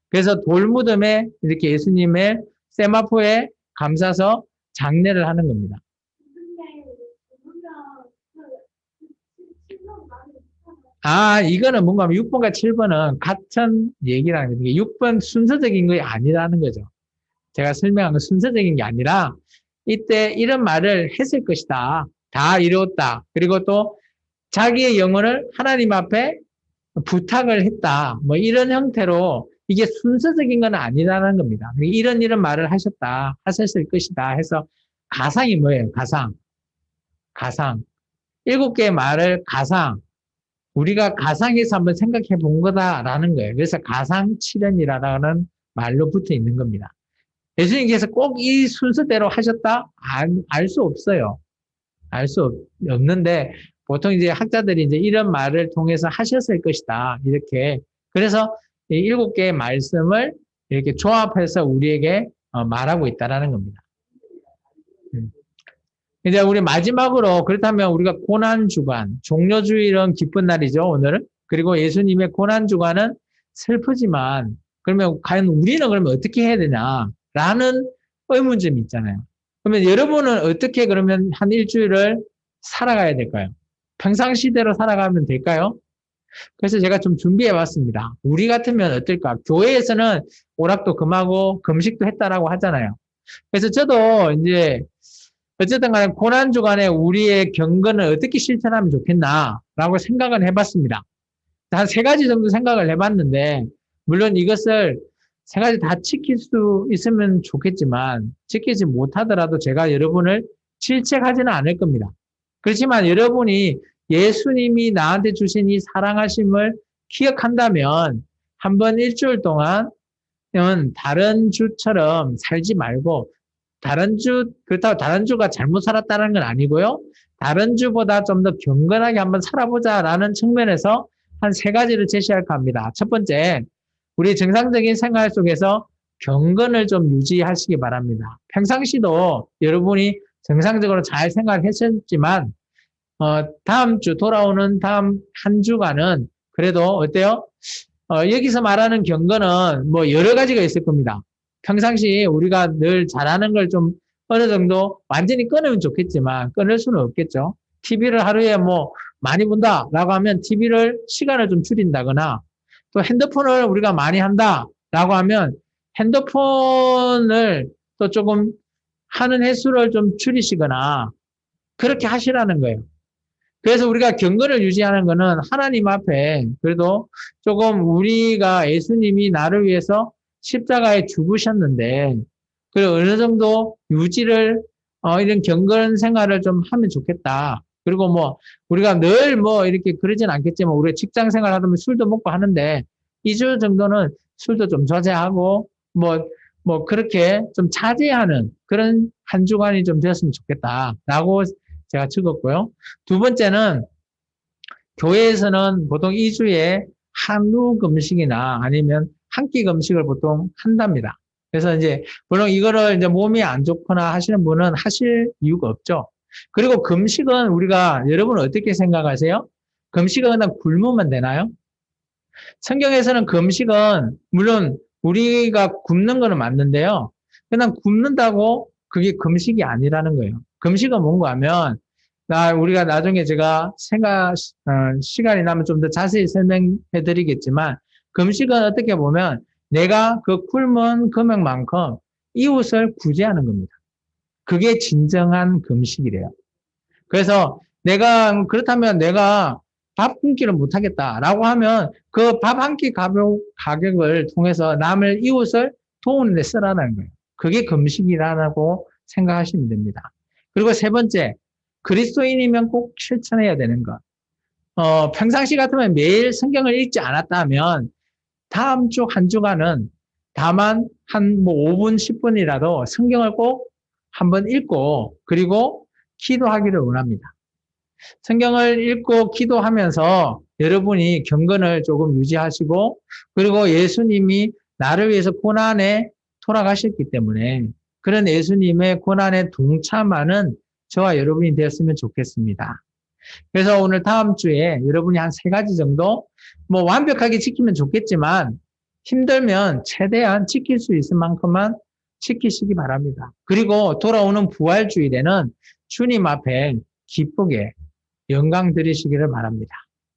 Speaker 1: 그래서 돌무덤에 이렇게 예수님의 세마포에 감싸서 장례를 하는 겁니다. 이거는 뭔가 6번과 7번은 같은 얘기라는 거죠. 6번 순서적인 게 아니라는 거죠. 제가 설명한 건 순서적인 게 아니라 이때 이런 말을 했을 것이다. 다 이루었다. 그리고 또 자기의 영혼을 하나님 앞에 부탁을 했다. 뭐 이런 형태로 이게 순서적인 건 아니라는 겁니다. 이런 말을 하셨을 것이다 해서 가상이 뭐예요? 가상. 7개의 말을 가상. 우리가 가상에서 한번 생각해 본 거다라는 거예요. 그래서 가상칠언이라는 말로 붙어 있는 겁니다. 예수님께서 꼭 이 순서대로 하셨다? 알 수 없어요. 알 수 없는데 보통 이제 학자들이 이제 이런 말을 통해서 하셨을 것이다. 이렇게. 그래서 이 7개의 말씀을 이렇게 조합해서 우리에게 말하고 있다라는 겁니다. 이제 우리 마지막으로 그렇다면 우리가 고난주간, 종료주일은 기쁜 날이죠, 오늘은. 그리고 예수님의 고난주간은 슬프지만 그러면 과연 우리는 그러면 어떻게 해야 되냐라는 의문점이 있잖아요. 그러면 여러분은 어떻게 그러면 한 일주일을 살아가야 될까요? 평상시대로 살아가면 될까요? 그래서 제가 좀 준비해 봤습니다. 우리 같으면 어떨까? 교회에서는 오락도 금하고 금식도 했다라고 하잖아요. 그래서 저도 이제 어쨌든 간에 고난주간에 우리의 경건을 어떻게 실천하면 좋겠나라고 생각을 해봤습니다. 한 세 가지 정도 생각을 해봤는데, 물론 이것을 세 가지 다 지킬 수 있으면 좋겠지만, 지키지 못하더라도 제가 여러분을 질책하지는 않을 겁니다. 그렇지만 여러분이 예수님이 나한테 주신 이 사랑하심을 기억한다면, 한번 일주일 동안 다른 주처럼 살지 말고, 그렇다고 다른 주가 잘못 살았다는 건 아니고요. 다른 주보다 좀 더 경건하게 한번 살아보자라는 측면에서 한 세 가지를 제시할까 합니다. 첫 번째, 우리 정상적인 생활 속에서 경건을 좀 유지하시기 바랍니다. 평상시도 여러분이 정상적으로 잘 생활했었지만, 다음 주 돌아오는 다음 한 주간은 그래도 어때요? 여기서 말하는 경건은 뭐 여러 가지가 있을 겁니다. 평상시 우리가 늘 잘하는 걸 좀 어느 정도 완전히 끊으면 좋겠지만 끊을 수는 없겠죠. TV를 하루에 뭐 많이 본다라고 하면 TV를 시간을 좀 줄인다거나 또 핸드폰을 우리가 많이 한다라고 하면 핸드폰을 또 조금 하는 횟수를 좀 줄이시거나 그렇게 하시라는 거예요. 그래서 우리가 경건을 유지하는 거는 하나님 앞에 그래도 조금 우리가 예수님이 나를 위해서 십자가에 죽으셨는데 그 어느 정도 유지를 이런 경건 생활을 좀 하면 좋겠다. 그리고 뭐 우리가 늘 뭐 이렇게 그러진 않겠지만 우리 직장 생활 하면 술도 먹고 하는데 2주 정도는 술도 좀 자제하고 뭐 그렇게 좀 자제하는 그런 한 주간이 좀 되었으면 좋겠다라고 제가 적었고요. 두 번째는 교회에서는 보통 2주에 한우 금식이나 아니면 한 끼 금식을 보통 한답니다. 그래서 이제 물론 이거를 이제 몸이 안 좋거나 하시는 분은 하실 이유가 없죠. 그리고 금식은 우리가 여러분 어떻게 생각하세요? 금식은 그냥 굶으면 되나요? 성경에서는 금식은 물론 우리가 굶는 거는 맞는데요. 그냥 굶는다고 그게 금식이 아니라는 거예요. 금식은 뭔가 하면 우리가 나중에 제가 시간이 나면 좀 더 자세히 설명해 드리겠지만, 금식은 어떻게 보면 내가 그 굶은 금액만큼 이웃을 구제하는 겁니다. 그게 진정한 금식이래요. 그래서 그렇다면 내가 밥 한 끼를 못 하겠다라고 하면 그 밥 한 끼 가격을 통해서 이웃을 도우는 데 쓰라는 거예요. 그게 금식이라고 생각하시면 됩니다. 그리고 세 번째, 그리스도인이면 꼭 실천해야 되는 것. 평상시 같으면 매일 성경을 읽지 않았다면 다음 주 한 주간은 다만 한 5분, 10분이라도 성경을 꼭 한번 읽고 그리고 기도하기를 원합니다. 성경을 읽고 기도하면서 여러분이 경건을 조금 유지하시고 그리고 예수님이 나를 위해서 고난에 돌아가셨기 때문에 그런 예수님의 고난에 동참하는 저와 여러분이 되었으면 좋겠습니다. 그래서 오늘 다음 주에 여러분이 한 세 가지 정도 뭐 완벽하게 지키면 좋겠지만 힘들면 최대한 지킬 수 있을 만큼만 지키시기 바랍니다. 그리고 돌아오는 부활주일에는 주님 앞에 기쁘게 영광 드리시기를 바랍니다.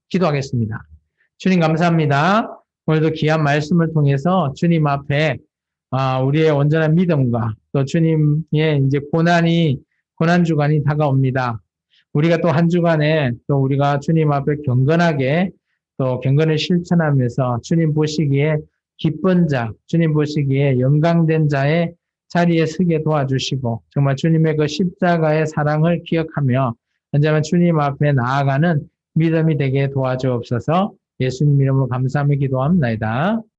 Speaker 1: 기도하겠습니다. 주님 감사합니다. 오늘도 귀한 말씀을 통해서 주님 앞에 우리의 온전한 믿음과 또 주님의 이제 고난주간이 다가옵니다. 우리가 또 한 주간에 또 우리가 주님 앞에 경건하게 또 경건을 실천하면서 주님 보시기에 기쁜 자, 주님 보시기에 영광된 자의 자리에 서게 도와주시고 정말 주님의 그 십자가의 사랑을 기억하며 언제나 주님 앞에 나아가는 믿음이 되게 도와주옵소서. 예수님 이름으로 감사하며 기도합니다.